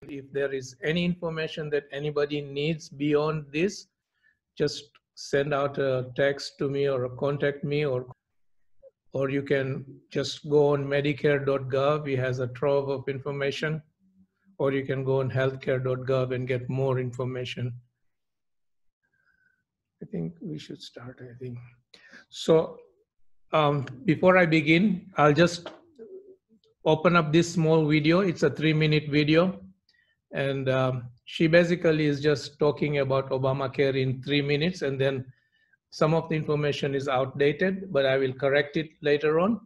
If there is any information that anybody needs beyond this, just send out a text to me or contact me, or you can just go on medicare.gov. It has a trove of information, or you can go on healthcare.gov and get more information. I think we should start, I think. So before I begin, I'll just open up this small video. It's a 3-minute video. And she basically is just talking about Obamacare in 3 minutes, and then some of the information is outdated, but I will correct it later on.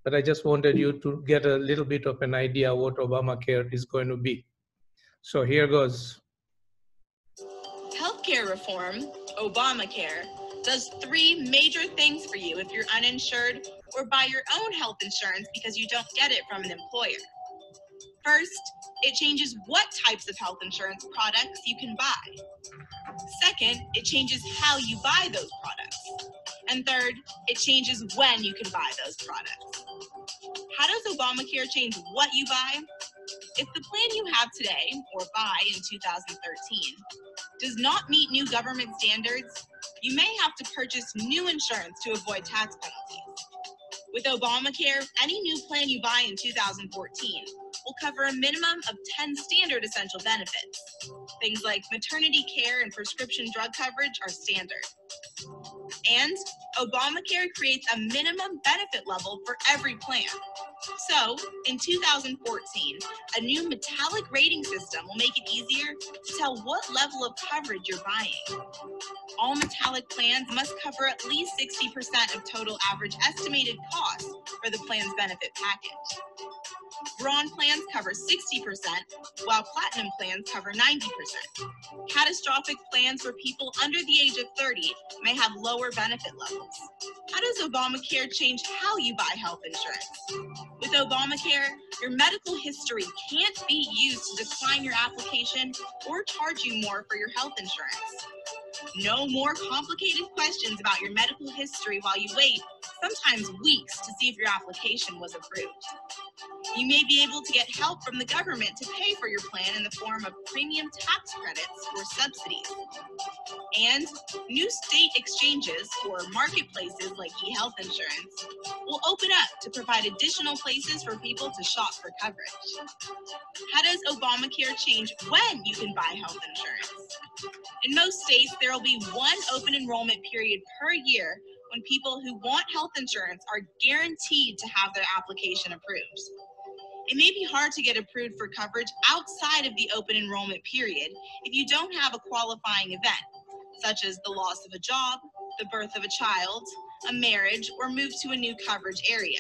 But I just wanted you to get a little bit of an idea what Obamacare is going to be. So here goes. Healthcare reform, Obamacare, does 3 major things for you if you're uninsured or buy your own health insurance because you don't get it from an employer. First, it changes what types of health insurance products you can buy. Second, it changes how you buy those products. And third, it changes when you can buy those products. How does Obamacare change what you buy? If the plan you have today, or buy in 2013, does not meet new government standards, you may have to purchase new insurance to avoid tax penalties. With Obamacare, any new plan you buy in 2014 will cover a minimum of 10 standard essential benefits. Things like maternity care and prescription drug coverage are standard. And Obamacare creates a minimum benefit level for every plan. So, in 2014, a new metallic rating system will make it easier to tell what level of coverage you're buying. All metallic plans must cover at least 60% of total average estimated costs for the plan's benefit package. Bronze plans cover 60%, while platinum plans cover 90%. Catastrophic plans for people under the age of 30 may have lower benefit levels. How does Obamacare change how you buy health insurance? With Obamacare, your medical history can't be used to decline your application or charge you more for your health insurance. No more complicated questions about your medical history while you wait, sometimes weeks, to see if your application was approved. You may be able to get help from the government to pay for your plan in the form of premium tax credits or subsidies. And new state exchanges, or marketplaces like eHealth Insurance, will open up to provide additional places for people to shop for coverage. How does Obamacare change when you can buy health insurance? In most states, there will be one open enrollment period per year when people who want health insurance are guaranteed to have their application approved. It may be hard to get approved for coverage outside of the open enrollment period if you don't have a qualifying event, such as the loss of a job, the birth of a child, a marriage, or move to a new coverage area.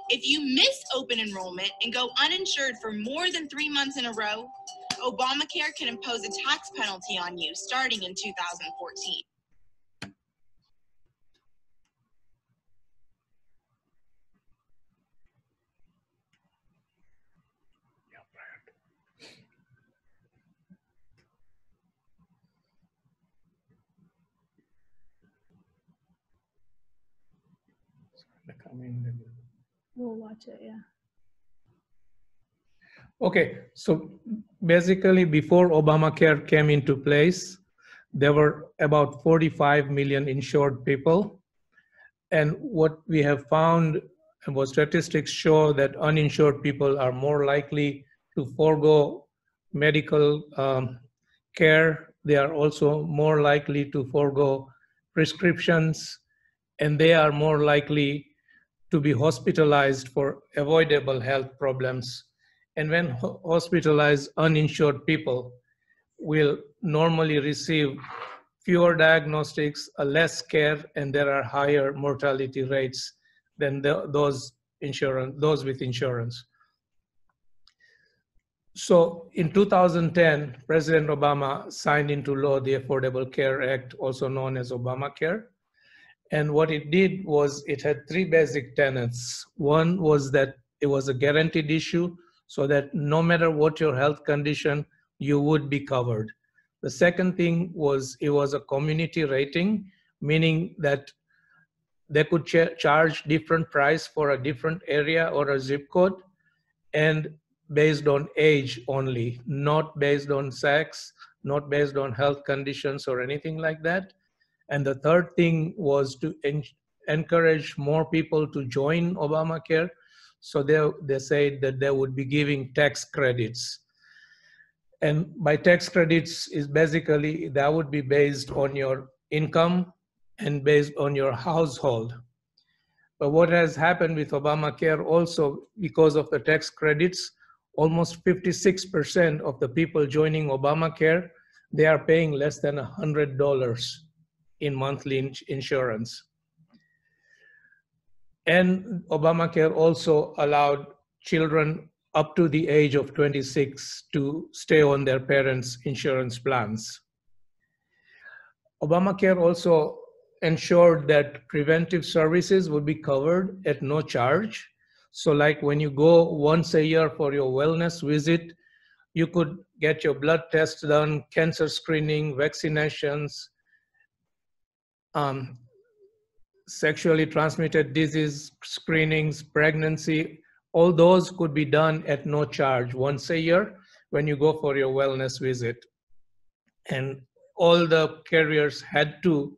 If you miss open enrollment and go uninsured for more than 3 months in a row, Obamacare can impose a tax penalty on you starting in 2014. We'll watch it, yeah. Okay, so basically before Obamacare came into place, there were about 45 million insured people. And what we have found, and what statistics show, that uninsured people are more likely to forego medical care. They are also more likely to forego prescriptions, and they are more likely to be hospitalized for avoidable health problems. And when hospitalized, uninsured people will normally receive fewer diagnostics, less care, and there are higher mortality rates than those with insurance. So in 2010, President Obama signed into law the Affordable Care Act, also known as Obamacare. And what it did was it had 3 basic tenets. One was that it was a guaranteed issue, so that no matter what your health condition, you would be covered. The second thing was it was a community rating, meaning that they could charge different price for a different area or a zip code. And based on age only, not based on sex, not based on health conditions or anything like that. And the third thing was to encourage more people to join Obamacare. So they said that they would be giving tax credits. And by tax credits is basically that would be based on your income and based on your household. But what has happened with Obamacare also, because of the tax credits, almost 56% of the people joining Obamacare, they are paying less than $100 in monthly insurance. And Obamacare also allowed children up to the age of 26 to stay on their parents' insurance plans. Obamacare also ensured that preventive services would be covered at no charge. So like when you go once a year for your wellness visit, you could get your blood test done, cancer screening, vaccinations, sexually transmitted disease screenings, pregnancy, all those could be done at no charge once a year when you go for your wellness visit. And all the carriers had to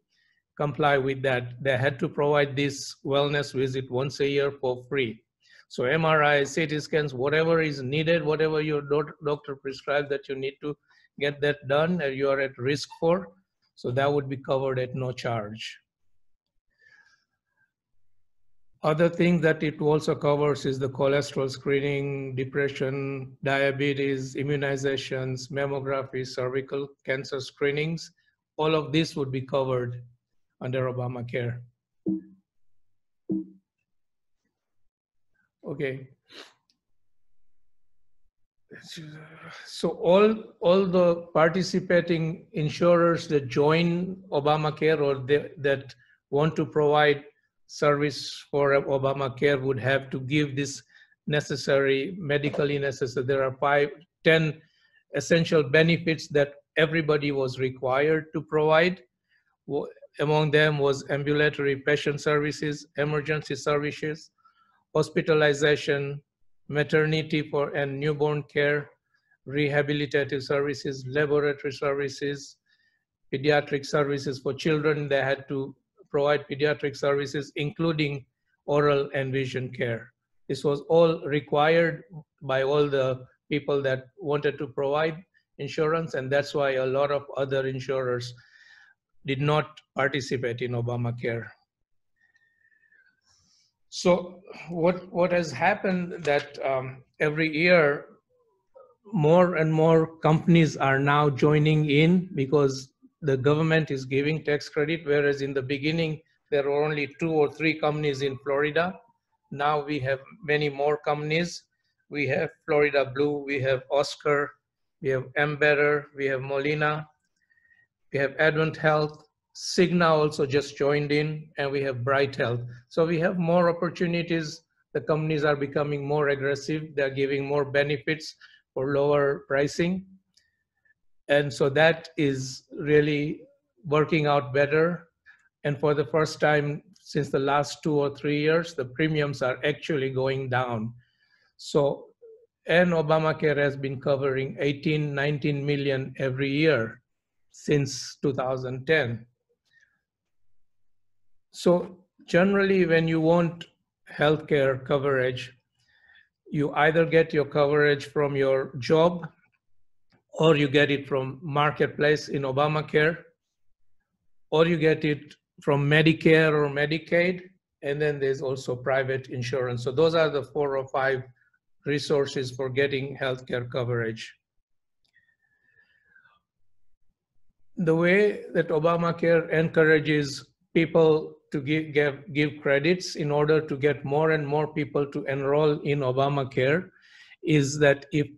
comply with that. They had to provide this wellness visit once a year for free. So MRI, CT scans, whatever is needed, whatever your doctor prescribed that you need to get that done and you are at risk for, so that would be covered at no charge. Other things that it also covers is the cholesterol screening, depression, diabetes, immunizations, mammography, cervical cancer screenings. All of this would be covered under Obamacare. Okay. So all the participating insurers that join Obamacare or that want to provide service for Obamacare would have to give this necessary, medically necessary. There are 10 essential benefits that everybody was required to provide. Among them was ambulatory patient services, emergency services, hospitalization, maternity and newborn care, rehabilitative services, laboratory services, pediatric services for children. They had to provide pediatric services, including oral and vision care. This was all required by all the people that wanted to provide insurance, and that's why a lot of other insurers did not participate in Obamacare. So what has happened that every year more and more companies are now joining in because the government is giving tax credit, whereas in the beginning there were only 2 or 3 companies in Florida. Now we have many more companies. We have Florida Blue, we have Oscar, we have Embeddor, we have Molina, we have Advent Health, Cigna also just joined in, and we have Bright Health. So we have more opportunities. The companies are becoming more aggressive. They're giving more benefits for lower pricing. And so that is really working out better. And for the first time since the last 2 or 3 years, the premiums are actually going down. So, and Obamacare has been covering 18, 19 million every year since 2010. So generally, when you want healthcare coverage, you either get your coverage from your job or you get it from Marketplace in Obamacare, or you get it from Medicare or Medicaid, and then there's also private insurance. So those are the 4 or 5 resources for getting healthcare coverage. The way that Obamacare encourages people to give credits in order to get more and more people to enroll in Obamacare is that if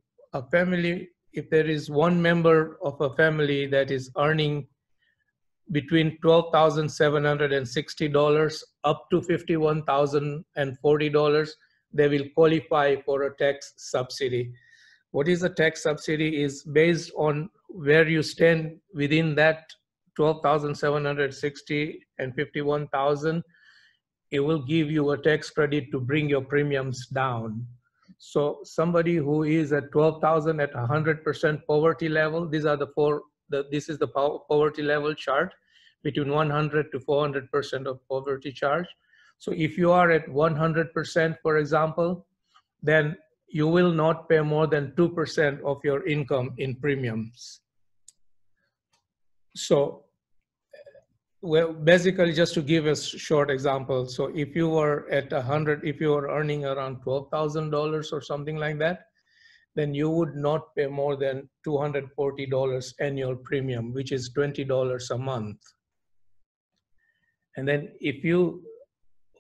there is one member of a family that is earning between $12,760 up to $51,040, they will qualify for a tax subsidy. What is a tax subsidy is based on where you stand within that 12,760 and 51,000. It will give you a tax credit to bring your premiums down. So somebody who is at 12,000 at 100% poverty level, these are this is the poverty level chart between 100 to 400% of poverty charge. So if you are at 100%, for example, then you will not pay more than 2% of your income in premiums. So, well, basically, just to give a short example, so if you were at 100, if you were earning around $12,000 or something like that, then you would not pay more than $240 annual premium, which is $20 a month. And then if you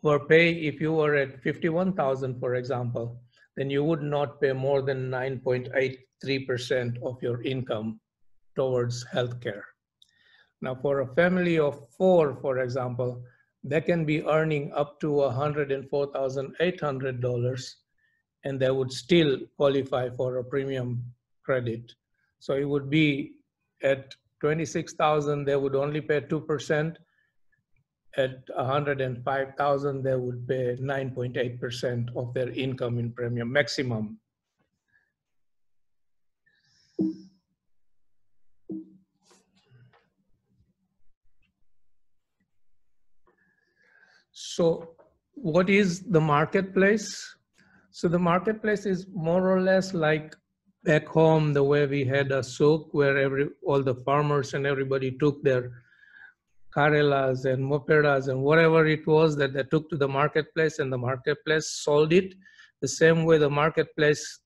were at 51,000, for example, then you would not pay more than 9.83% of your income towards healthcare. Now, for a family of 4, for example, they can be earning up to $104,800, and they would still qualify for a premium credit. So it would be at 26,000, they would only pay 2%. At 105,000, they would pay 9.8% of their income in premium maximum. So what is the marketplace? So the marketplace is more or less like back home, the way we had a souk where all the farmers and everybody took their karelas and moperas and whatever it was that they took to the marketplace, and the marketplace sold it. The same way the marketplace,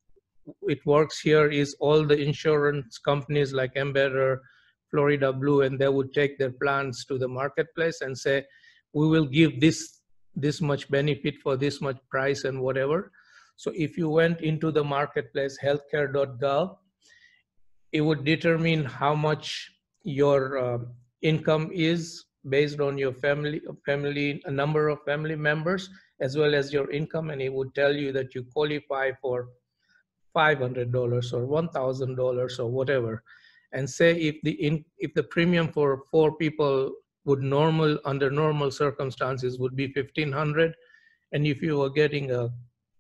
it works here, is all the insurance companies like Embedder, Florida Blue, and they would take their plans to the marketplace and say, we will give this much benefit for this much price and whatever. So if you went into the marketplace, healthcare.gov, it would determine how much your income is based on your a number of family members, as well as your income, and it would tell you that you qualify for $500 or $1,000 or whatever. And say if the premium for 4 people would under normal circumstances would be $1,500, and if you were getting a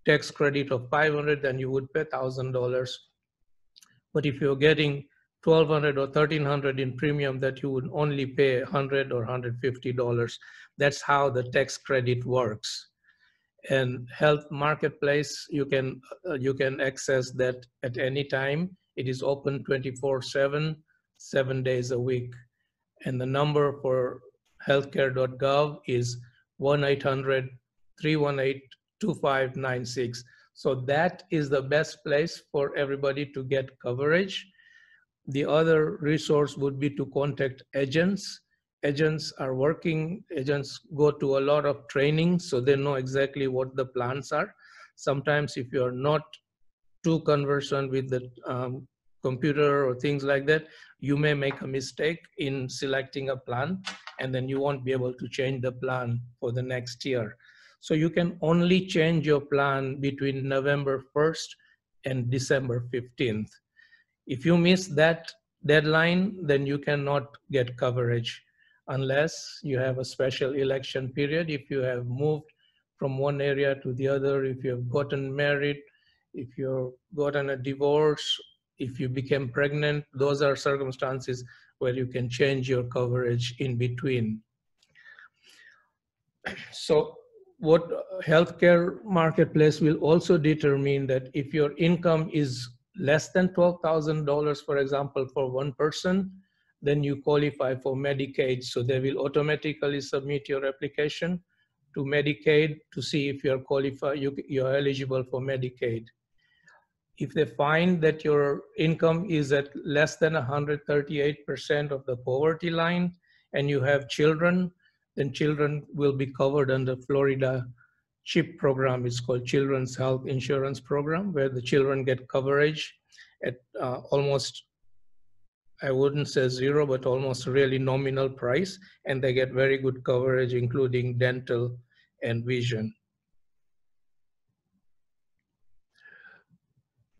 tax credit of $500, then you would pay $1,000. But if you're getting $1,200 or $1,300 in premium, that you would only pay $100 or $150. That's how the tax credit works. And health marketplace, you can access that at any time. It is open 24/7, 7 days a week. And the number for healthcare.gov is 1-800-318-2596. So that is the best place for everybody to get coverage. The other resource would be to contact agents. Agents go to a lot of training, so they know exactly what the plans are. Sometimes if you're not too conversant with the computer or things like that, you may make a mistake in selecting a plan, and then you won't be able to change the plan for the next year. So you can only change your plan between November 1st and December 15th. If you miss that deadline, then you cannot get coverage unless you have a special election period. If you have moved from one area to the other, if you have gotten married, if you've gotten a divorce, if you became pregnant, those are circumstances where you can change your coverage in between. So what healthcare marketplace will also determine that if your income is less than $12,000, for example, for one person, then you qualify for Medicaid. So they will automatically submit your application to Medicaid to see if you're you're eligible for Medicaid. If they find that your income is at less than 138% of the poverty line and you have children, then children will be covered under Florida CHIP program. It's called Children's Health Insurance Program, where the children get coverage at almost, I wouldn't say zero, but almost really nominal price, and they get very good coverage, including dental and vision.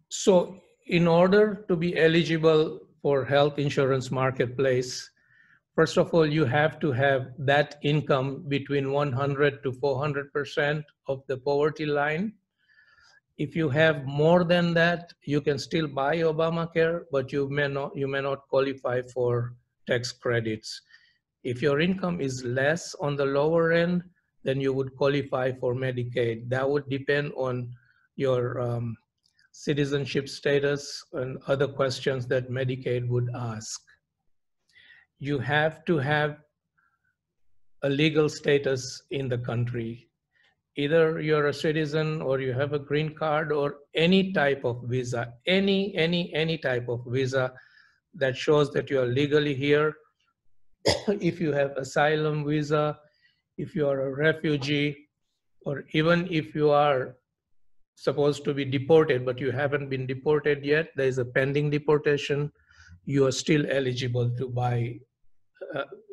So in order to be eligible for health insurance marketplace, first of all, you have to have that income between 100 to 400% of the poverty line. If you have more than that, you can still buy Obamacare, but you may not qualify for tax credits. If your income is less on the lower end, then you would qualify for Medicaid. That would depend on your citizenship status and other questions that Medicaid would ask. You have to have a legal status in the country. Either you're a citizen or you have a green card or any type of visa, any type of visa that shows that you are legally here. If you have asylum visa, if you are a refugee, or even if you are supposed to be deported, but you haven't been deported yet, there is a pending deportation, you are still eligible to buy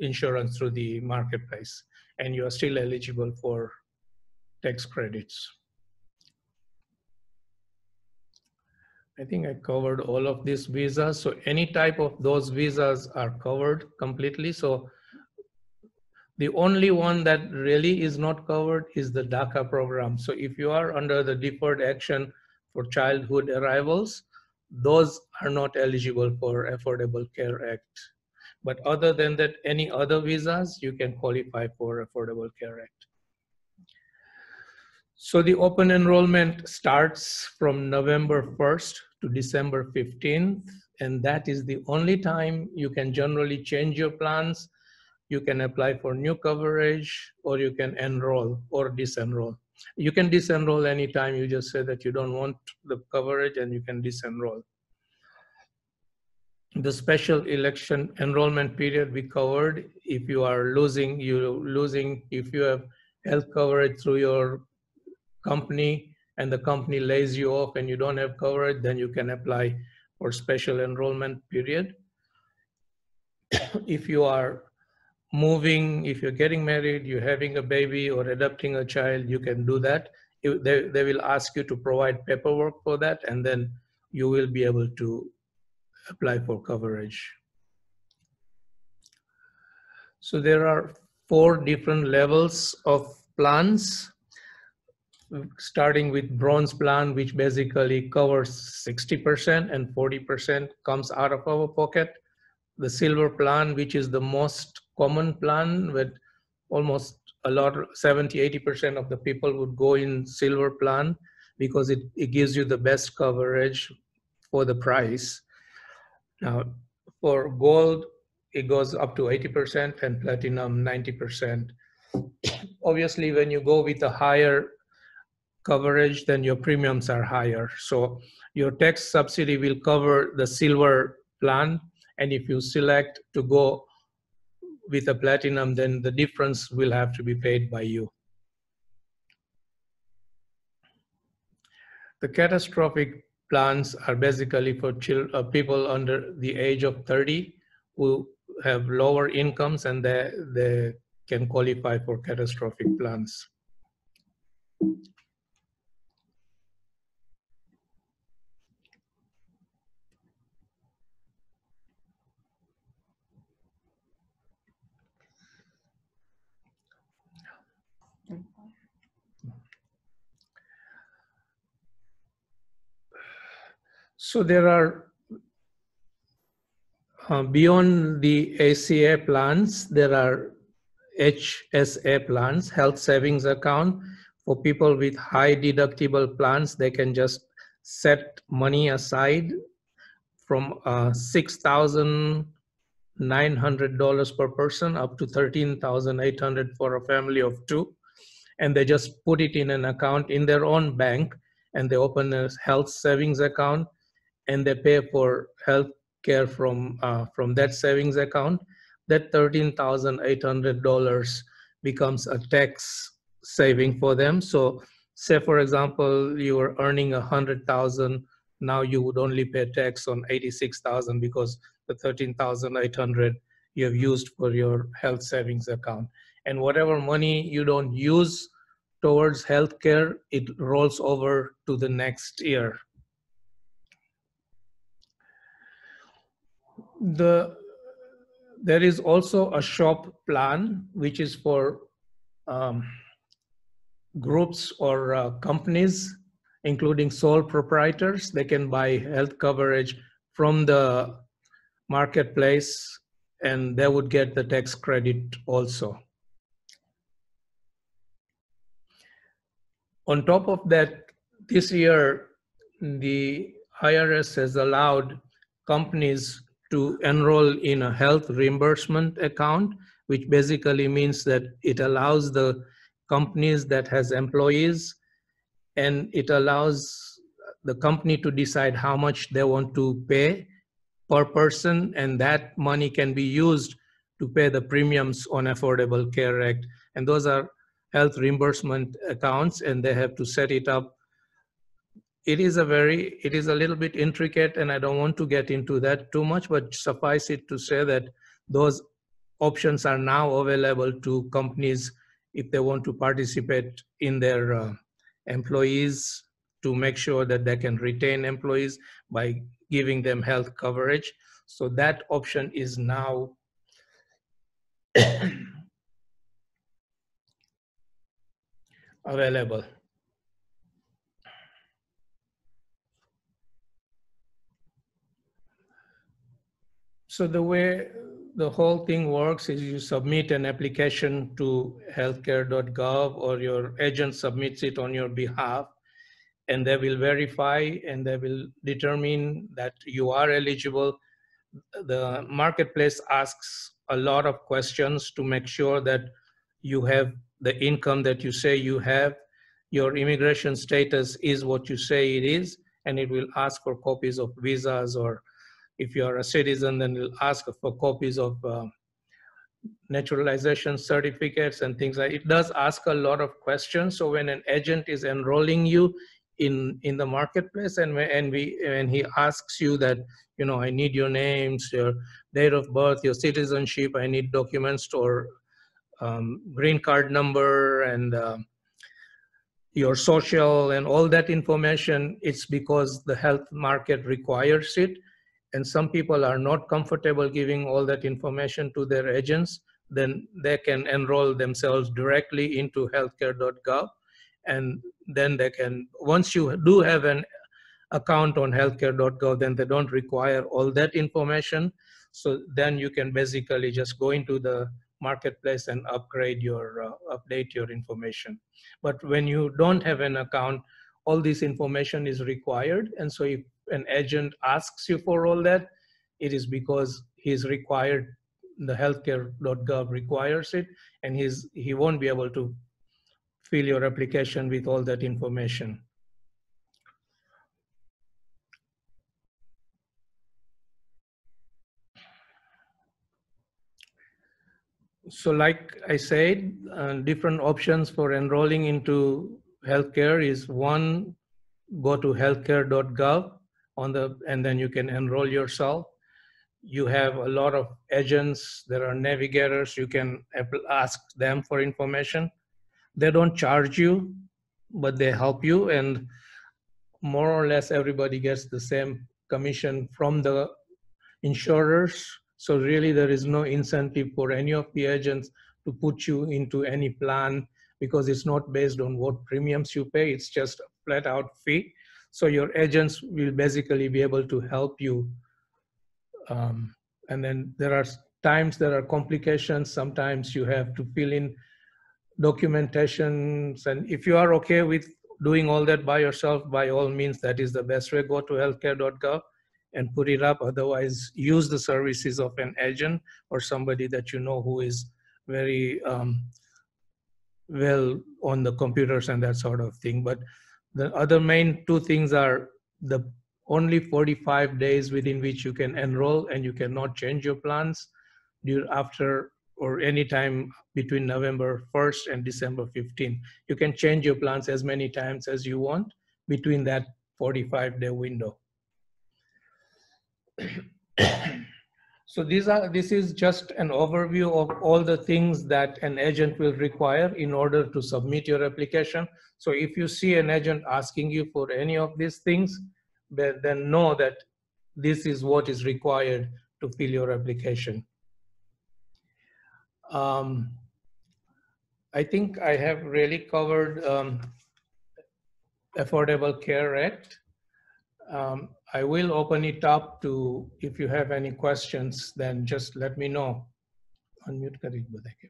insurance through the marketplace, and you are still eligible for tax credits. I think I covered all of these visas. So any type of those visas are covered completely. So the only one that really is not covered is the DACA program. So if you are under the Deferred Action for Childhood Arrivals, those are not eligible for Affordable Care Act. But other than that, any other visas, you can qualify for Affordable Care Act. So the open enrollment starts from November 1st to December 15th, and that is the only time you can generally change your plans. You can apply for new coverage, or you can enroll or disenroll. You can disenroll anytime. You just say that you don't want the coverage and you can disenroll. The special election enrollment period we covered, if you are losing, if you have health coverage through your company and the company lays you off and you don't have coverage, then you can apply for special enrollment period. If you are moving, if you're getting married, you're having a baby or adopting a child, you can do that. They will ask you to provide paperwork for that, and then you will be able to apply for coverage. So there are 4 different levels of plans, starting with bronze plan, which basically covers 60% and 40% comes out of our pocket. The silver plan, which is the most common plan, with almost 70-80% of the people would go in silver plan because it gives you the best coverage for the price. Now, for gold, it goes up to 80% and platinum 90%. Obviously, when you go with a higher coverage, then your premiums are higher. So your tax subsidy will cover the silver plan. And if you select to go with a platinum, then the difference will have to be paid by you. The catastrophic plans are basically for people under the age of 30 who have lower incomes, and they can qualify for catastrophic plans. So there are, beyond the ACA plans, there are HSA plans, health savings account. For people with high deductible plans, they can just set money aside from $6,900 per person up to $13,800 for a family of 2. And they just put it in an account in their own bank, and they open a health savings account, and they pay for health care from that savings account. That $13,800 becomes a tax saving for them. So say, for example, you were earning $100,000, now you would only pay tax on $86,000 because the $13,800 you have used for your health savings account. And whatever money you don't use towards healthcare, it rolls over to the next year. There is also a SHOP plan, which is for groups or companies including sole proprietors. They can buy health coverage from the marketplace and they would get the tax credit also. On top of that, this year, the IRS has allowed companies to enroll in a health reimbursement account, which basically means that it allows the companies that has employees, and it allows the company to decide how much they want to pay per person, and that money can be used to pay the premiums on Affordable Care Act. And those are health reimbursement accounts, and they have to set it up. It is a little bit intricate, and I don't want to get into that too much, but suffice it to say that those options are now available to companies if they want to participate in their employees, to make sure that they can retain employees by giving them health coverage. So that option is now available. So the way the whole thing works is you submit an application to healthcare.gov, or your agent submits it on your behalf, and they will verify and they will determine that you are eligible. The marketplace asks a lot of questions to make sure that you have the income that you say you have, your immigration status is what you say it is, and it will ask for copies of visas, or if you are a citizen, then it'll ask for copies of naturalization certificates and things like. It does ask a lot of questions. So when an agent is enrolling you in the marketplace, and he asks you that, you know, I need your names, your date of birth, your citizenship, I need documents, or green card number, and your social, and all that information, it's because the health market requires it. And some people are not comfortable giving all that information to their agents, then they can enroll themselves directly into healthcare.gov. And then they can, once you do have an account on healthcare.gov, then they don't require all that information. So then you can basically just go into the marketplace and upgrade your, update your information. But when you don't have an account, all this information is required. And so if an agent asks you for all that, it is because he's required, the healthcare.gov requires it, and he won't be able to fill your application with all that information. So like I said, different options for enrolling into healthcare is: one, go to healthcare.gov and then you can enroll yourself. You have a lot of agents, there are navigators, you can ask them for information. They don't charge you, but they help you, and more or less everybody gets the same commission from the insurers. So really there is no incentive for any of the agents to put you into any plan, because it's not based on what premiums you pay, it's just a flat out fee. So your agents will basically be able to help you. And then there are times there are complications. Sometimes you have to fill in documentations, and if you are okay with doing all that by yourself, by all means, that is the best way. Go to healthcare.gov and put it up. Otherwise, use the services of an agent or somebody that you know who is very well on the computers and that sort of thing. But the other main two things are the only 45 days within which you can enroll, and you cannot change your plans after or any time between November 1st and December 15th. You can change your plans as many times as you want between that 45-day window. So this is just an overview of all the things that an agent will require in order to submit your application. So if you see an agent asking you for any of these things, then know that this is what is required to fill your application. I think I have really covered Affordable Care Act. I will open it up to, if you have any questions, then just let me know. Unmute करिए बताइए.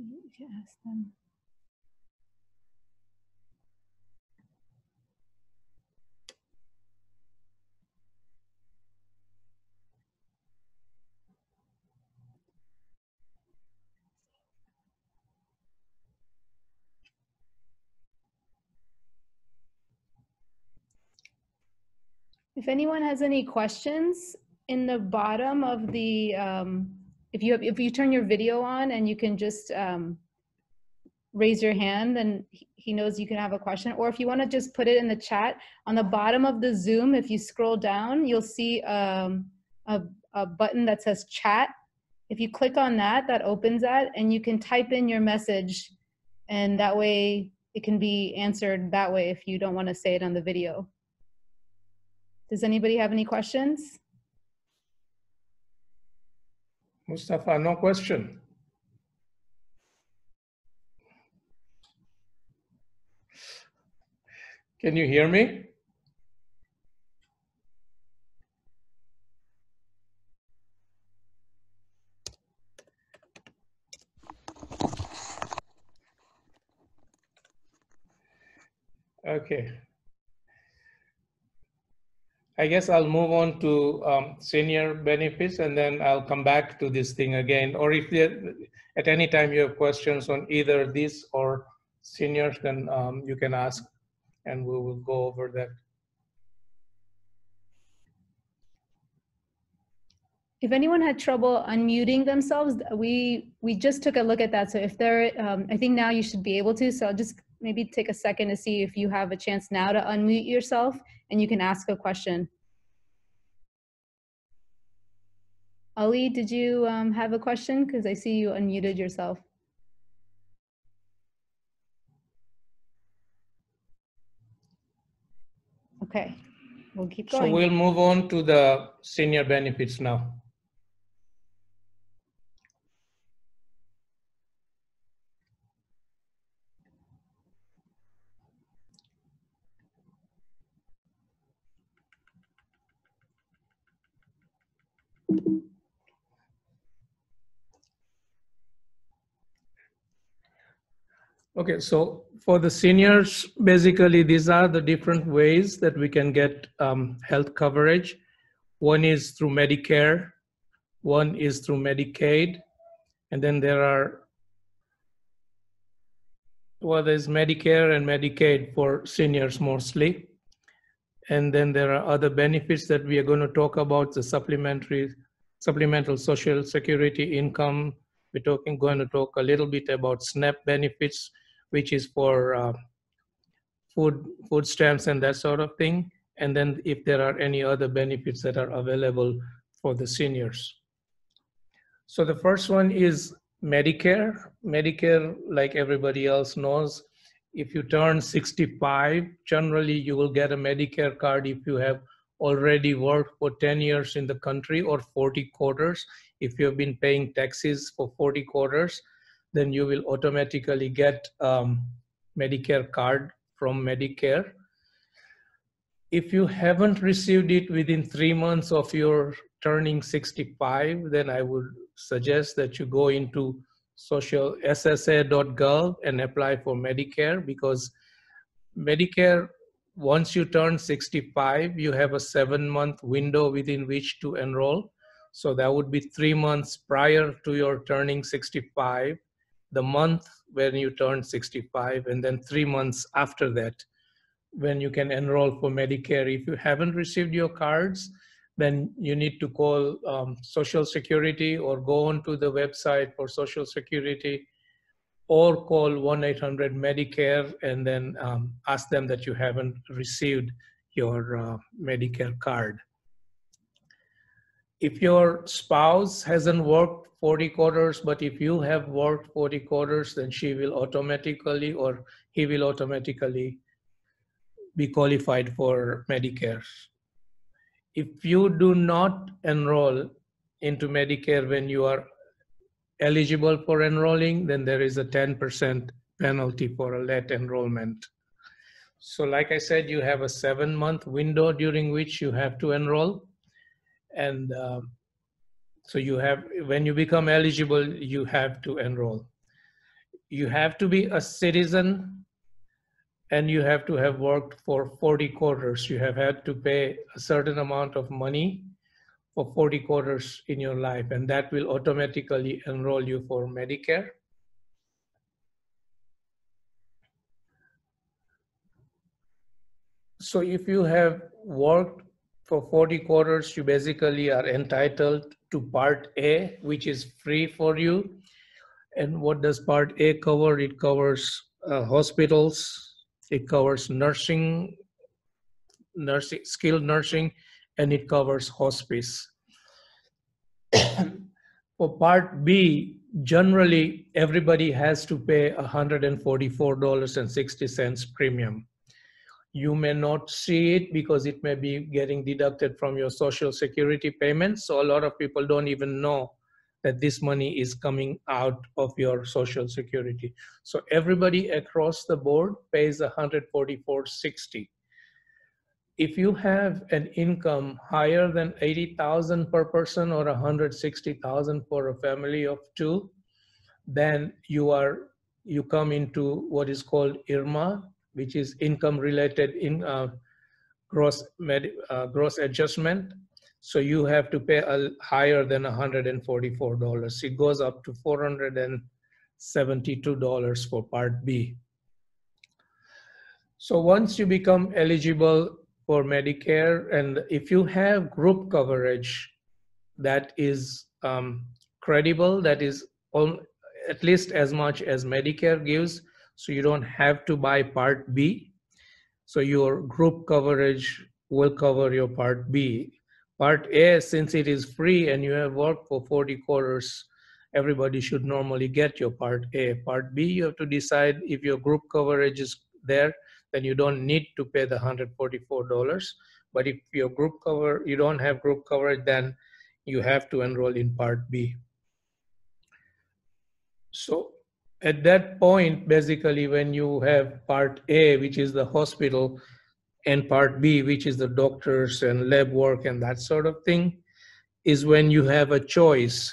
You can ask them. If anyone has any questions, in the bottom of the, if you turn your video on and you can just raise your hand, then he knows you can have a question. Or if you want to just put it in the chat, on the bottom of the Zoom, if you scroll down, you'll see a button that says chat. If you click on that, that opens that, and you can type in your message, and that way it can be answered that way if you don't want to say it on the video. Does anybody have any questions? Mustafa, no question. Can you hear me? Okay. I guess I'll move on to senior benefits, and then I'll come back to this thing again. Or if at any time you have questions on either this or seniors, then you can ask, and we will go over that. If anyone had trouble unmuting themselves, we just took a look at that. So if they're, I think now you should be able to. So I'll just maybe take a second to see if you have a chance now to unmute yourself and you can ask a question. Ali, did you have a question? Because I see you unmuted yourself. Okay, we'll keep going. So we'll move on to the senior benefits now. Okay, so for the seniors, basically these are the different ways that we can get health coverage. One is through Medicare, one is through Medicaid, and then there are, well, there's Medicare and Medicaid for seniors mostly. And then there are other benefits that we are going to talk about, the supplemental social security income. We're going to talk a little bit about SNAP benefits, which is for food stamps and that sort of thing. And then if there are any other benefits that are available for the seniors. So the first one is Medicare. Medicare, like everybody else knows, if you turn 65, generally you will get a Medicare card if you have already worked for 10 years in the country or 40 quarters. If you have been paying taxes for 40 quarters, then you will automatically get Medicare card from Medicare. If you haven't received it within 3 months of your turning 65, then I would suggest that you go into SSA.gov and apply for Medicare, because Medicare, once you turn 65, you have a 7-month window within which to enroll. So that would be 3 months prior to your turning 65, the month when you turn 65, and then 3 months after that when you can enroll for Medicare. If you haven't received your cards, then you need to call Social Security or go onto the website for Social Security or call 1-800-MEDICARE and then ask them that you haven't received your Medicare card. If your spouse hasn't worked 40 quarters, but if you have worked 40 quarters, then she will automatically or he will automatically be qualified for Medicare. If you do not enroll into Medicare when you are eligible for enrolling, then there is a 10% penalty for a late enrollment. So like I said, you have a 7-month window during which you have to enroll. And so you have, when you become eligible, you have to enroll. You have to be a citizen and you have to have worked for 40 quarters. You have had to pay a certain amount of money for 40 quarters in your life, and that will automatically enroll you for Medicare. So if you have worked for 40 quarters, you basically are entitled to Part A, which is free for you. And what does Part A cover? It covers hospitals, it covers nursing, skilled nursing, and it covers hospice. For Part B, generally everybody has to pay $144.60 premium. You may not see it because it may be getting deducted from your Social Security payments. So a lot of people don't even know that this money is coming out of your Social Security. So everybody across the board pays $144.60. If you have an income higher than $80,000 per person or $160,000 for a family of 2, then you come into what is called IRMA, which is income related in gross adjustment. So you have to pay higher than $144. It goes up to $472 for Part B. So once you become eligible for Medicare, and if you have group coverage that is credible, that is at least as much as Medicare gives, so you don't have to buy Part B. So your group coverage will cover your Part B. Part A, since it is free and you have worked for 40 quarters, everybody should normally get your Part A. Part B, you have to decide if your group coverage is there, then you don't need to pay the $144. But if your you don't have group coverage, then you have to enroll in Part B. So at that point, basically, when you have Part A, which is the hospital, and Part B, which is the doctors and lab work and that sort of thing, is when you have a choice.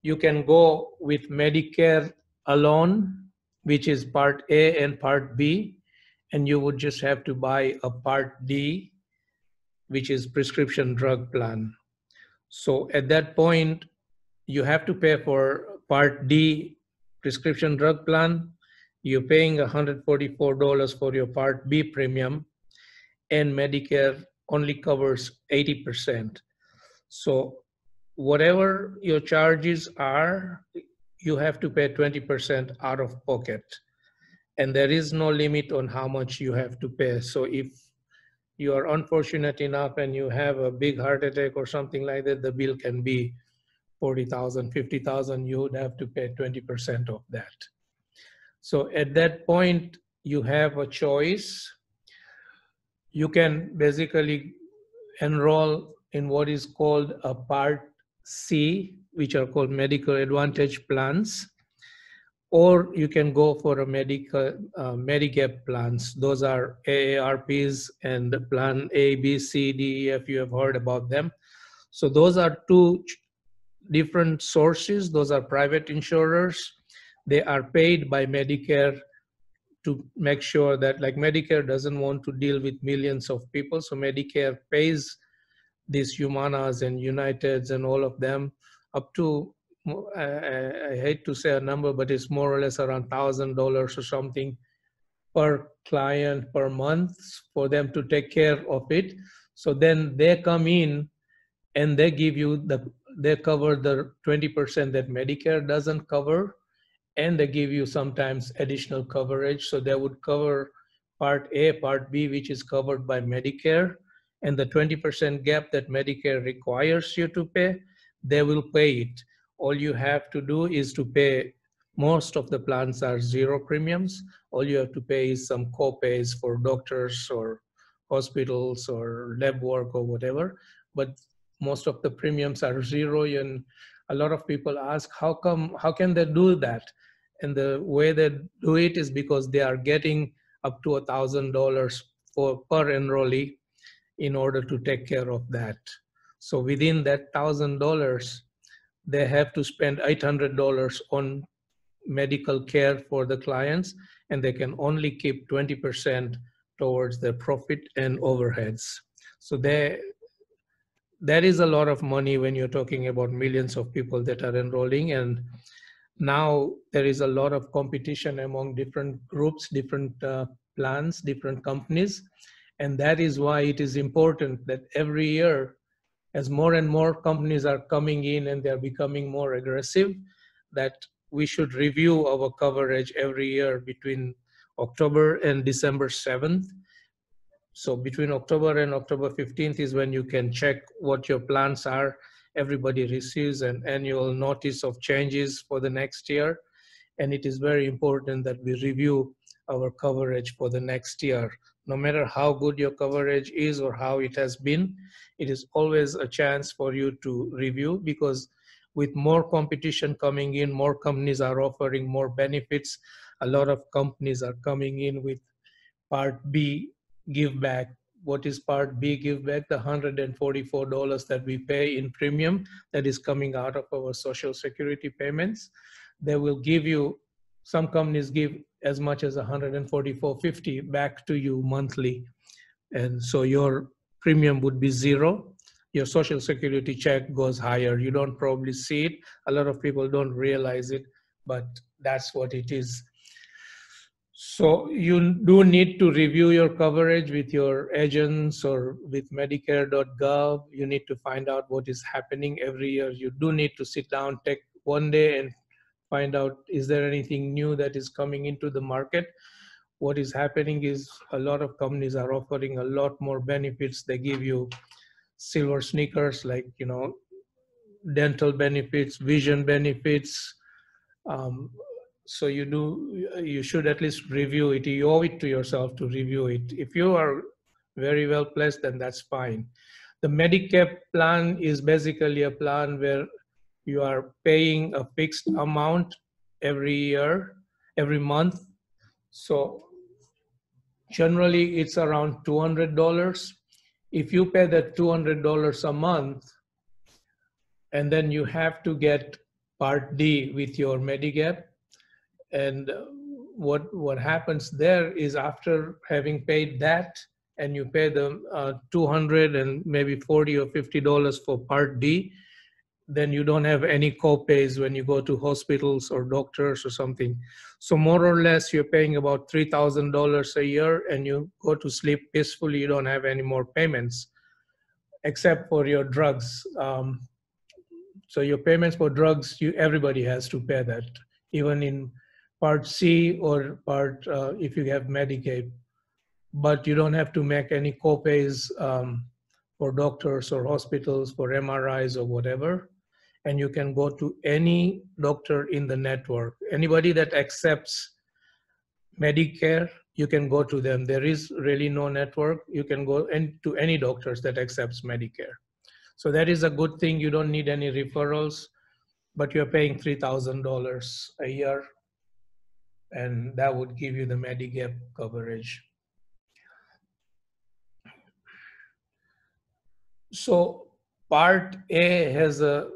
You can go with Medicare alone, which is Part A and Part B, and you would just have to buy a Part D, which is prescription drug plan. So at that point, you have to pay for Part D prescription drug plan. You're paying $144 for your Part B premium, and Medicare only covers 80%. So whatever your charges are, you have to pay 20% out of pocket. And there is no limit on how much you have to pay. So if you are unfortunate enough and you have a big heart attack or something like that, the bill can be $40,000, $50,000, you would have to pay 20% of that. So at that point, you have a choice. You can basically enroll in what is called a Part C, which are called Medical Advantage plans, or you can go for a Medigap plans. Those are AARPs and Plan A, B, C, D, E, F. You have heard about them. So those are two different sources. Those are private insurers. They are paid by Medicare to make sure that, like, Medicare doesn't want to deal with millions of people. So Medicare pays these Humanas and Uniteds and all of them up to, I hate to say a number, but it's more or less around $1,000 or something per client per month for them to take care of it. So then they come in and they give you they cover the 20% that Medicare doesn't cover, and they give you sometimes additional coverage. So they would cover Part A, Part B, which is covered by Medicare, and the 20% gap that Medicare requires you to pay, they will pay it. All you have to do is to pay. Most of the plans are zero premiums. All you have to pay is some co-pays for doctors or hospitals or lab work or whatever, but most of the premiums are zero. And a lot of people ask, how can they do that? And the way they do it is because they are getting up to $1,000 per enrollee in order to take care of that. So within that $1,000, they have to spend $800 on medical care for the clients, and they can only keep 20% towards their profit and overheads. So that is a lot of money when you're talking about millions of people that are enrolling. And now there is a lot of competition among different groups, different plans, different companies. And that is why it is important that every year, as more and more companies are coming in and they're becoming more aggressive, that we should review our coverage every year between October and December 7th. So between October and October 15th is when you can check what your plans are. Everybody receives an annual notice of changes for the next year. And it is very important that we review our coverage for the next year. No matter how good your coverage is or how it has been, it is always a chance for you to review, because with more competition coming in, more companies are offering more benefits. A lot of companies are coming in with Part B give back. What is Part B give back? The $144 that we pay in premium that is coming out of our Social Security payments. They will give you, some companies give as much as $144.50 back to you monthly. And so your premium would be zero. Your Social Security check goes higher. You don't probably see it. A lot of people don't realize it, but that's what it is. So you do need to review your coverage with your agents or with Medicare.gov. You need to find out what is happening every year. You do need to sit down, take one day and find out, is there anything new that is coming into the market? What is happening is a lot of companies are offering a lot more benefits. They give you silver sneakers, like, you know, dental benefits, vision benefits. So you should at least review it. You owe it to yourself to review it. If you are very well placed, then that's fine. The Medicare plan is basically a plan where you are paying a fixed amount every year, every month. So generally it's around $200. If you pay that $200 a month, and then you have to get Part D with your Medigap, and what happens there is, after having paid that, and you pay them $200 and maybe $40 or $50 for Part D, then you don't have any co-pays when you go to hospitals or doctors or something. So more or less, you're paying about $3,000 a year, and you go to sleep peacefully. You don't have any more payments, except for your drugs. So your payments for drugs, everybody has to pay that, even in Part C or if you have Medicaid. But you don't have to make any co-pays for doctors or hospitals, for MRIs or whatever. And you can go to any doctor in the network. Anybody that accepts Medicare, you can go to them. There is really no network. You can go to any doctors that accepts Medicare. So that is a good thing. You don't need any referrals, but you're paying $3,000 a year, and that would give you the Medigap coverage. So Part A has a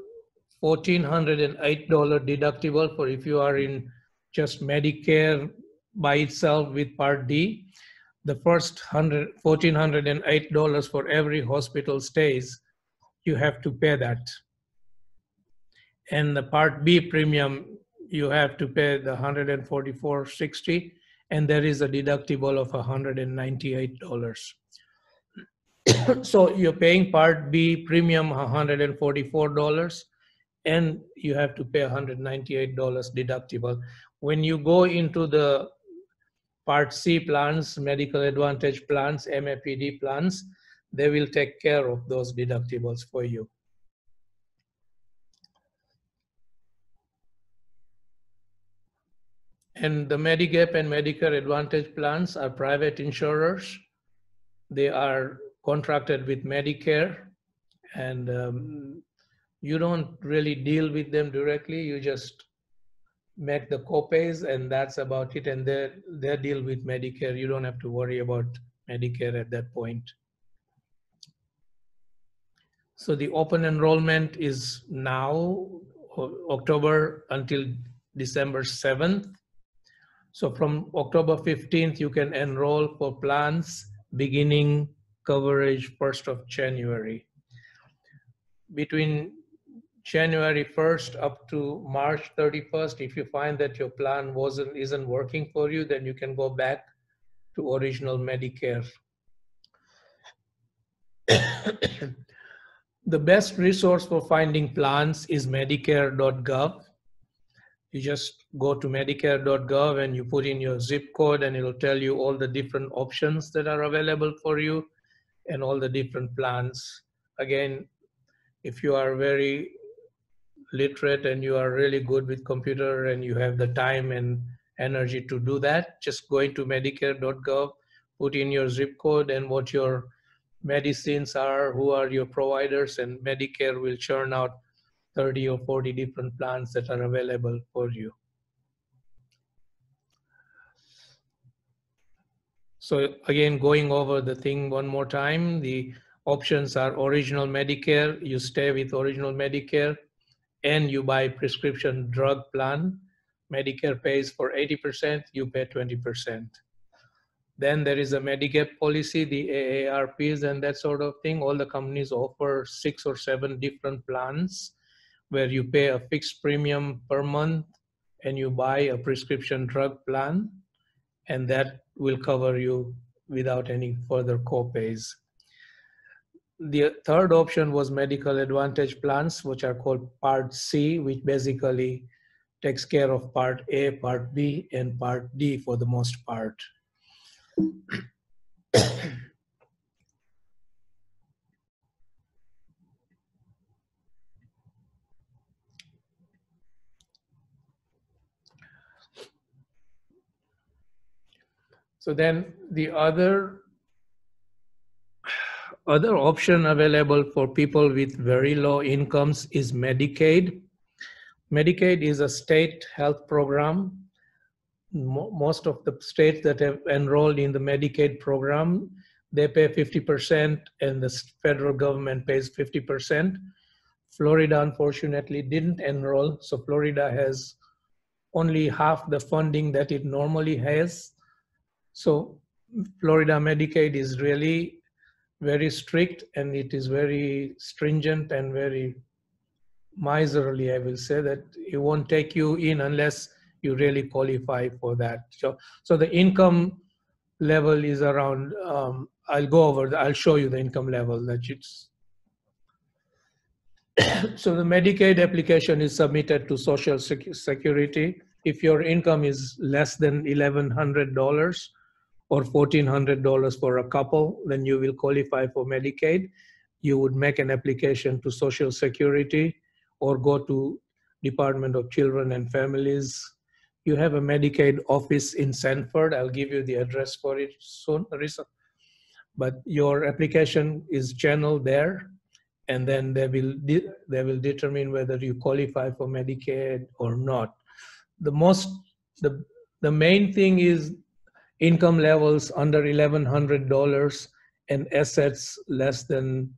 $1,408 deductible for if you are in just Medicare by itself with Part D. The first $1,408 for every hospital stays, you have to pay that. And the Part B premium, you have to pay the $144.60, and there is a deductible of $198. So you're paying Part B premium $144, and you have to pay $198 deductible. When you go into the Part C plans, Medical Advantage plans, MAPD plans, they will take care of those deductibles for you. And the Medigap and Medicare Advantage plans are private insurers. They are contracted with Medicare, and you don't really deal with them directly. You just make the copays, and that's about it. And they deal with Medicare. You don't have to worry about Medicare at that point. So the open enrollment is now October until December 7th. So from October 15th, you can enroll for plans beginning coverage 1st of January. Between January 1st up to March 31st, if you find that your plan isn't working for you, then you can go back to original Medicare. The best resource for finding plans is medicare.gov. You just go to medicare.gov and you put in your zip code, and it'll tell you all the different options that are available for you and all the different plans. Again, if you are very literate and you are really good with computer and you have the time and energy to do that, just go into medicare.gov, put in your zip code and what your medicines are, who are your providers, and Medicare will churn out 30 or 40 different plans that are available for you. So again, going over the thing one more time, the options are original Medicare, you stay with original Medicare, and you buy prescription drug plan. Medicare pays for 80%, you pay 20%. Then there is a Medigap policy, the AARPs and that sort of thing. All the companies offer 6 or 7 different plans where you pay a fixed premium per month and you buy a prescription drug plan, and that will cover you without any further co-pays. The third option was medical advantage plans, which are called Part C, which basically takes care of Part A, Part B, and Part D for the most part. So then the other option available for people with very low incomes is Medicaid. Medicaid is a state health program. Most of the states that have enrolled in the Medicaid program, they pay 50% and the federal government pays 50%. Florida, unfortunately, didn't enroll. So Florida has only half the funding that it normally has. So Florida Medicaid is really very strict, and it is very stringent and very miserly, I will say, that it won't take you in unless you really qualify for that. So the income level is around, I'll show you the income level that it's. So the Medicaid application is submitted to Social Security. If your income is less than $1,100 or $1,400 for a couple, then you will qualify for Medicaid. You would make an application to Social Security or go to Department of Children and Families. You have a Medicaid office in Sanford. I'll give you the address for it soon, Arisa. But your application is channeled there, and then they will determine whether you qualify for Medicaid or not. The main thing is income levels under $1,100 and assets less than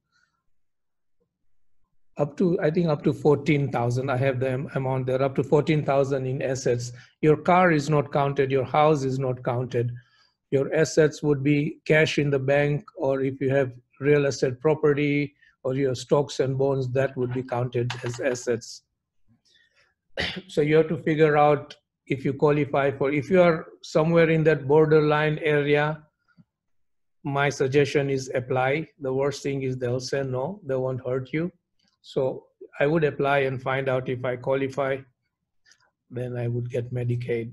up to 14,000. I have the amount there, up to 14,000 in assets. Your car is not counted, your house is not counted. Your assets would be cash in the bank, or if you have real estate property or your stocks and bonds, that would be counted as assets. So you have to figure out if you qualify for, if you are somewhere in that borderline area, my suggestion is apply. The worst thing is they'll say no, they won't hurt you. So I would apply and find out if I qualify, then I would get Medicaid.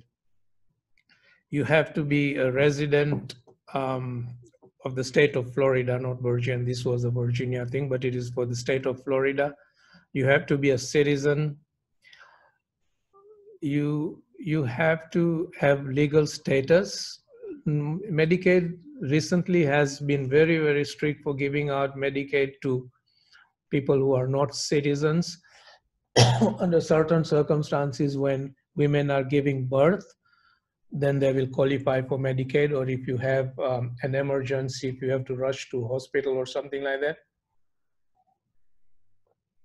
You have to be a resident of of the state of Florida, not Virginia. This was a Virginia thing, but it is for the state of Florida. You have to be a citizen. You have to have legal status. Medicaid recently has been very, very strict for giving out Medicaid to people who are not citizens. Under certain circumstances, when women are giving birth, then they will qualify for Medicaid, or if you have an emergency, if you have to rush to hospital or something like that,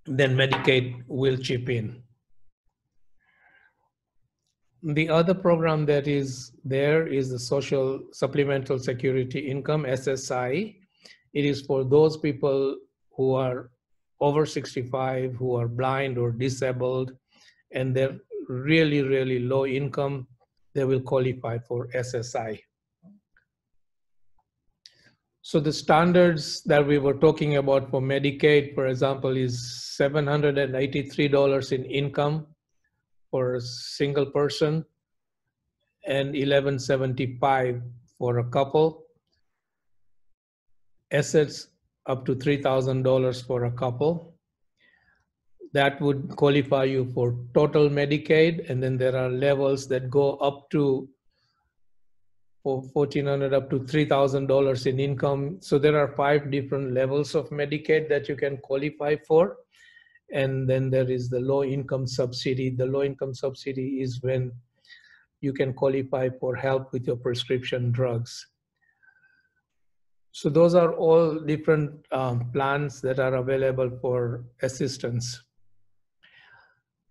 then Medicaid will chip in. The other program that is there is the Social Supplemental Security Income, SSI. It is for those people who are over 65, who are blind or disabled, and they're really, really low income. They will qualify for SSI. So the standards that we were talking about for Medicaid, for example, is $783 in income for a single person and $1,175 for a couple. Assets up to $3,000 for a couple. That would qualify you for total Medicaid, and then there are levels that go up to $1,400 up to $3,000 in income. So there are 5 different levels of Medicaid that you can qualify for. And then there is the low income subsidy. The low income subsidy is when you can qualify for help with your prescription drugs. So those are all different plans that are available for assistance.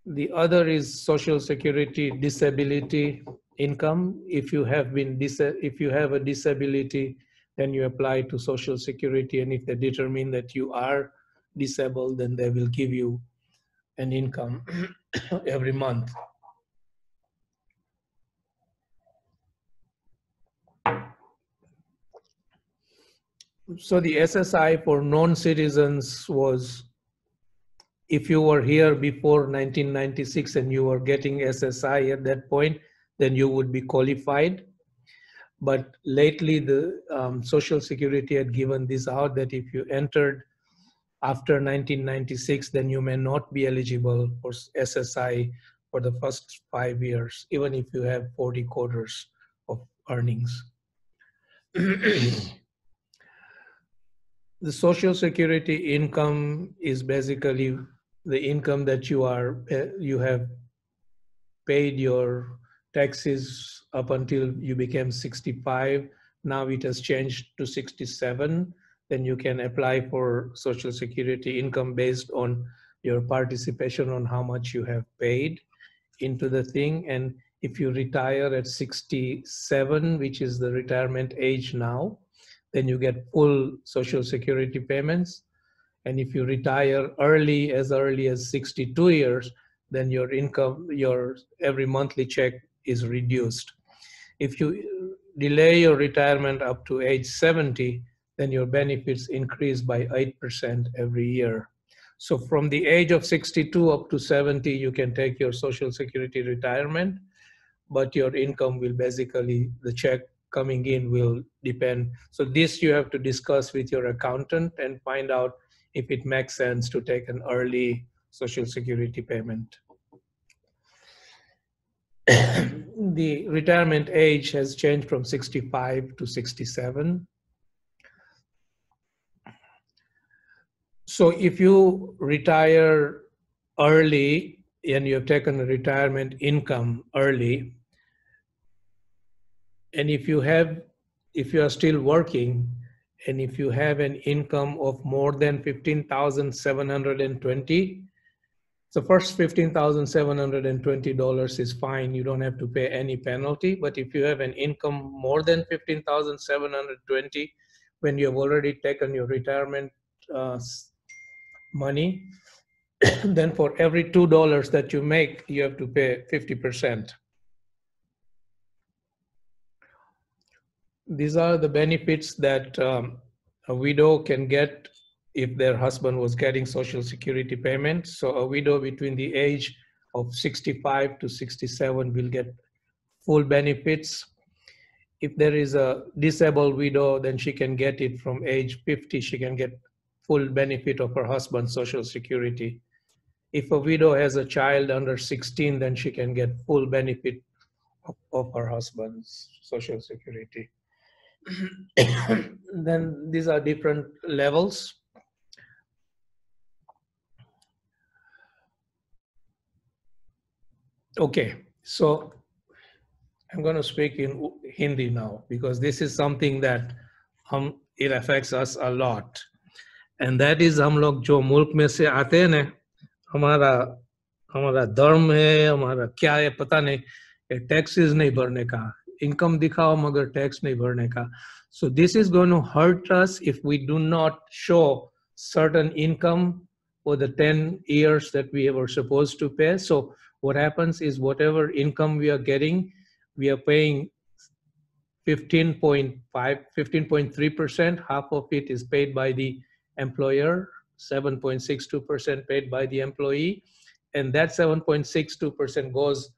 The other is Social Security disability income. If you have a disability, then you apply to Social Security, and if they determine that you are disabled, then they will give you an income every month. So the SSI for non-citizens was, if you were here before 1996 and you were getting SSI at that point, then you would be qualified. But lately the Social Security had given this out that if you entered after 1996, then you may not be eligible for SSI for the first 5 years, even if you have 40 quarters of earnings. The Social Security income is basically the income that you have paid your taxes up until you became 65. Now it has changed to 67. Then you can apply for Social Security income based on your participation on how much you have paid into the thing. And if you retire at 67, which is the retirement age now, then you get full Social Security payments. And if you retire early as 62 years, then your income, your every monthly check is reduced. If you delay your retirement up to age 70, then your benefits increase by 8% every year. So from the age of 62 up to 70, you can take your Social Security retirement, but your income will basically, the check coming in will depend. So this you have to discuss with your accountant and find out if it makes sense to take an early Social Security payment. The retirement age has changed from 65 to 67. So if you retire early and you have taken a retirement income early, and if you are still working, and if you have an income of more than 15,720, so first $15,720 is fine. You don't have to pay any penalty. But if you have an income more than 15,720, when you have already taken your retirement money, then for every $2 that you make, you have to pay 50%. These are the benefits that a widow can get if their husband was getting Social Security payments. So a widow between the age of 65 to 67 will get full benefits. if there is a disabled widow, then she can get it from age 50. She can get full benefit of her husband's Social Security. If a widow has a child under 16, then she can get full benefit of her husband's Social Security. Then these are different levels. Okay, so I'm going to speak in Hindi now because this is something that it affects us a lot. And that is हम लोग जो मुल्क में से आते हैं ना, हमारा धर्म है, हमारा क्या है पता नहीं, टैक्सेस नहीं भरने का, इनकम दिखाओ मगर टैक्स नहीं भरने का. So this is going to hurt us if we do not show certain income for the 10 years that we were supposed to pay. So what happens is whatever income we are getting, we are paying 15.5, 15.3%. Half of it is paid by the employer, 7.62% paid by the employee, and that 7.62% goes,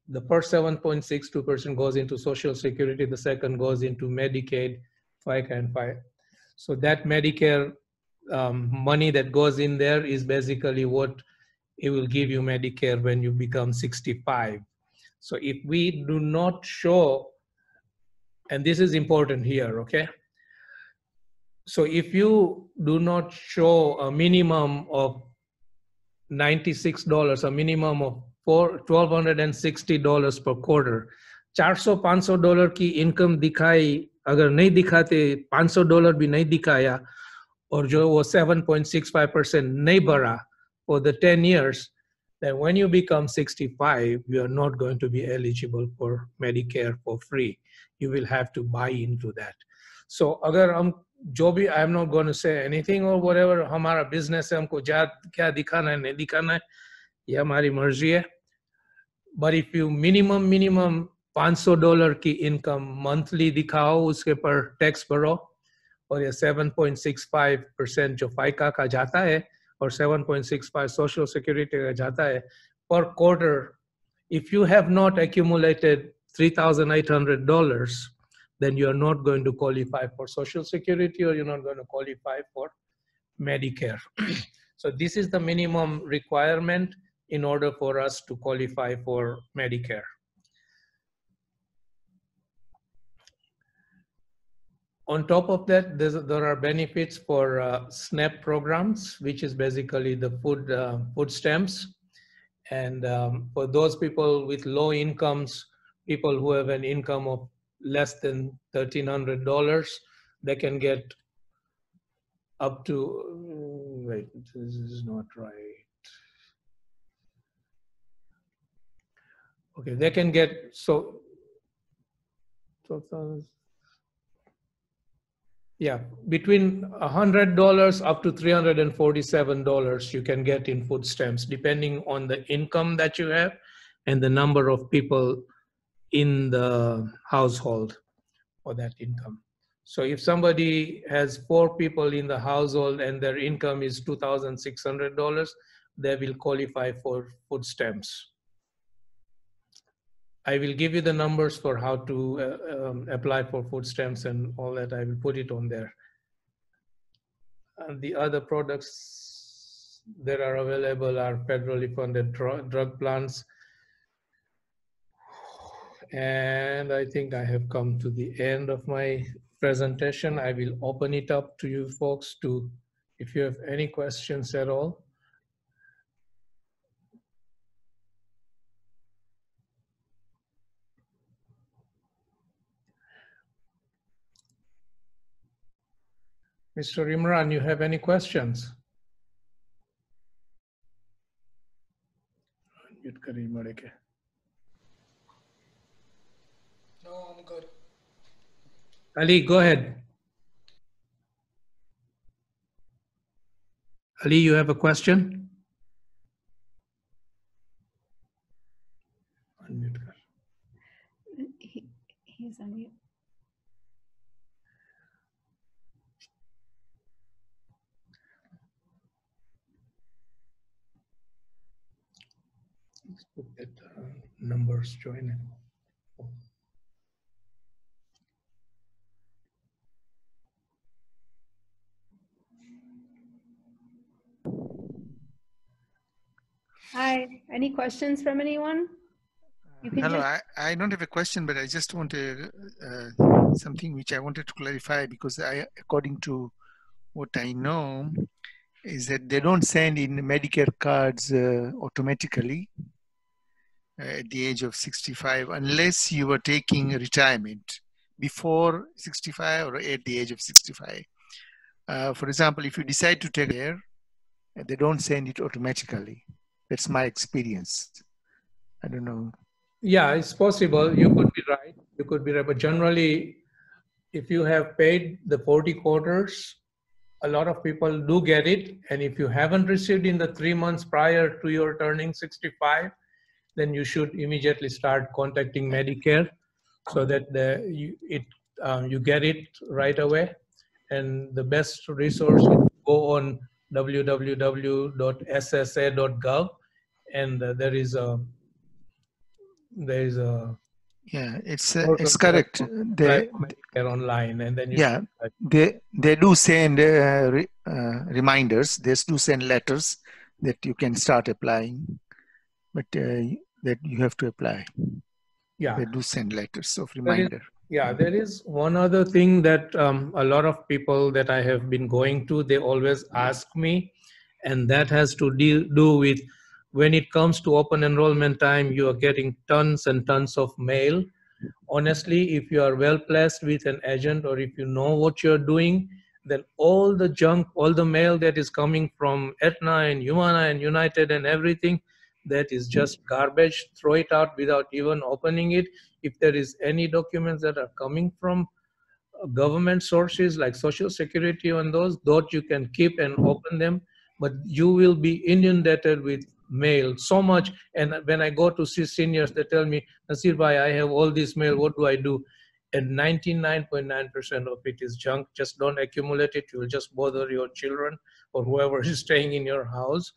the first 7.62% goes into Social Security, the second goes into Medicaid, FICA, and FICA. So that Medicare money that goes in there is basically what it will give you Medicare when you become 65. So if we do not show, and this is important here, okay? So if you do not show a minimum of $96, a minimum of $1,260 per quarter, $400-500 की income दिखाई, अगर नहीं दिखाते, $500 भी नहीं दिखाया, और जो वो 7.65% नहीं भरा for the 10 years, then when you become 65, you are not going to be eligible for Medicare for free. You will have to buy into that. So अगर हम जो भी, I'm not going to say anything or whatever, हमारा business है, हमको क्या दिखाना है नहीं दिखाना है, ये हमारी मर्जी है. But if you minimum $500 की income monthly दिखाओ, उसके पर tax भरो, और ये 7.65% जो FICA का जाता है और 7.65 Social Security का जाता है per quarter, if you have not accumulated $3,800, then you are not going to qualify for Social Security or you're not going to qualify for Medicare. So this is the minimum requirement in order for us to qualify for Medicare. On top of that, there are benefits for SNAP programs, which is basically the food stamps. And for those people with low incomes, people who have an income of less than $1,300, they can get up to, wait, this is not right. Okay, they can get, so yeah, between $100 up to $347 you can get in food stamps, depending on the income that you have and the number of people in the household for that income. So if somebody has 4 people in the household and their income is $2,600, they will qualify for food stamps. I will give you the numbers for how to apply for food stamps and all that. I will put it on there. And the other products that are available are federally funded drug plans. And I think I have come to the end of my presentation. I will open it up to you folks to, if you have any questions at all. Mr. Imran, you have any questions? No, I'm good. Ali, go ahead. Ali, you have a question? He's on mute. Let's put that numbers join it. Any questions from anyone? You can Hello, just, I don't have a question, but I just want to, something which I wanted to clarify, because according to what I know, is that they don't send in Medicare cards automatically at the age of 65 unless you are taking retirement before 65 or at the age of 65. For example, if you decide to take care, they don't send it automatically. That's my experience. I don't know. Yeah, it's possible. You could be right. You could be right. But generally, if you have paid the 40 quarters, a lot of people do get it. And if you haven't received in the 3 months prior to your turning 65, then you should immediately start contacting Medicare so that you get it right away. And the best resource is go on www.ssa.gov, and there is a Yeah, it's portal there correct. to apply for Medicare online, and then you Yeah, they do send reminders. They do send letters that you can start applying, but that you have to apply. yeah, They do send letters of there is, reminder. yeah, there is one other thing that a lot of people that I have been going to, they always ask me, and that has to do with when it comes to open enrollment time, you are getting tons and tons of mail. Honestly, if you are well placed with an agent, or if you know what you're doing, then all the junk, all the mail that is coming from Aetna and Humana and United and everything, that is just garbage. Throw it out without even opening it. If there is any documents that are coming from government sources like Social Security and those you can keep and open them, but you will be inundated with mail so much. And when I go to see seniors, they tell me, Nazir bhai, I have all this mail, what do I do? And 99.9% of it is junk. Just don't accumulate it. You will just bother your children or whoever is staying in your house.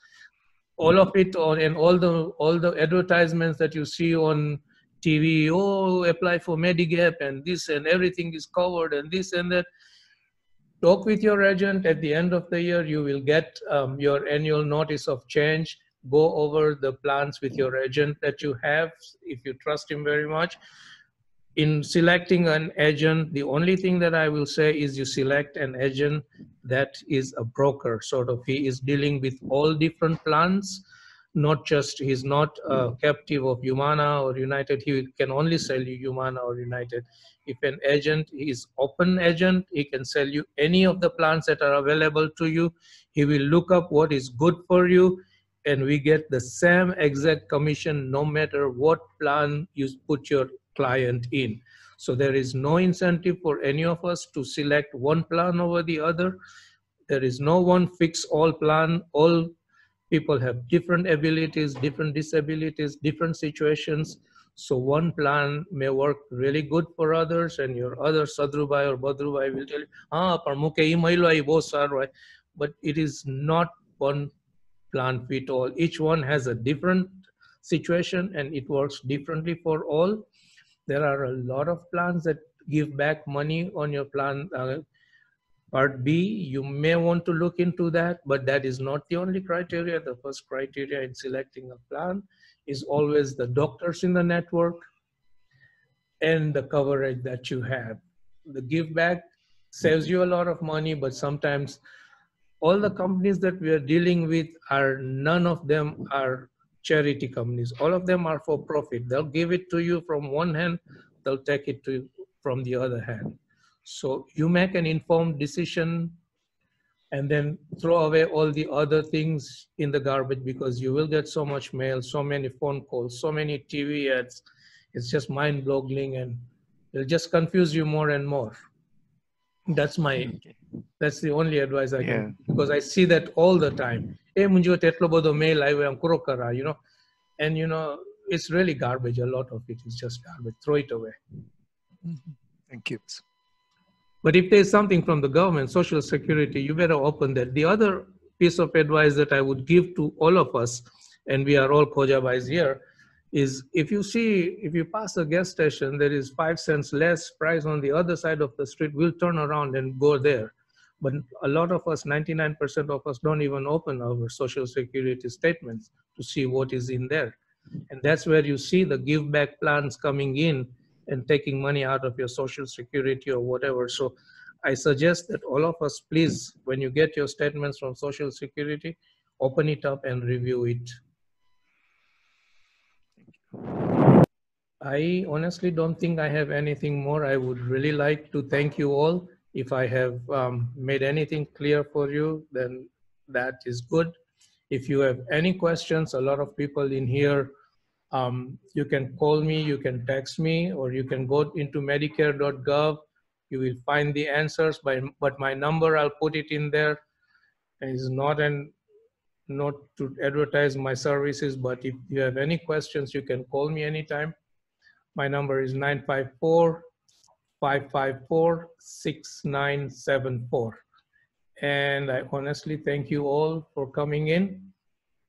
All of it on, and all the advertisements that you see on TV, oh, apply for Medigap and this and everything is covered and this and that. Talk with your agent. At the end of the year, you will get your annual notice of change. Go over the plans with your agent that you have, if you trust him very much. In selecting an agent, the only thing that I will say is you select an agent that is a broker, sort of. He is dealing with all different plans, not just, he's not a captive of Humana or United. He can only sell you Humana or United. If an agent is open agent, he can sell you any of the plans that are available to you. He will look up what is good for you, and we get the same exact commission no matter what plan you put your client in. So there is no incentive for any of us to select one plan over the other. There is no one fix all plan. All people have different abilities, different disabilities, different situations. So one plan may work really good for others, and your other Sadrubai or Badrubai will tell you, but it is not one plan fit all. Each one has a different situation and it works differently for all. There are a lot of plans that give back money on your plan. Part B, you may want to look into that, but that is not the only criteria. The first criteria in selecting a plan is always the doctors in the network and the coverage that you have. The give back saves you a lot of money, but sometimes all the companies that we are dealing with are, none of them are charity companies. All of them are for profit. They'll give it to you from one hand, they'll take it to you from the other hand. So you make an informed decision and then throw away all the other things in the garbage, because you will get so much mail, so many phone calls, so many TV ads. It's just mind-boggling, and it'll just confuse you more and more. That's the only advice I can, because I see that all the time. Mail, and it's really garbage. A lot of it is just garbage. Throw it away. Thank you. But if there's something from the government, Social Security, you better open that. The other piece of advice that I would give to all of us, and we are all Khojabais here, is if you pass a gas station, there is 5 cents less price on the other side of the street, we'll turn around and go there. But a lot of us, 99% of us, don't even open our Social Security statements to see what is in there. And that's where you see the give back plans coming in and taking money out of your Social Security or whatever. So I suggest that all of us, please, when you get your statements from Social Security, open it up and review it. I honestly don't think I have anything more. I would really like to thank you all. If I have made anything clear for you, then that is good. If you have any questions, a lot of people in here, you can call me, you can text me, or you can go into medicare.gov. You will find the answers, but my number, I'll put it in there. It's not to advertise my services, but if you have any questions, you can call me anytime. My number is 954-554-6974. And I honestly thank you all for coming in.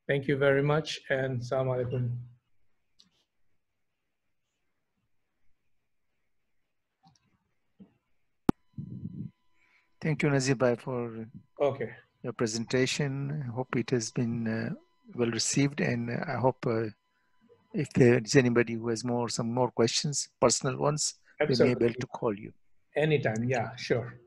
Thank you very much, and Assalamu alaikum. Thank you, Nazir Bhai, for Okay. your presentation. I hope it has been well received, and I hope if there is anybody who has some more questions, personal ones, they may be able to call you. Anytime, yeah, sure.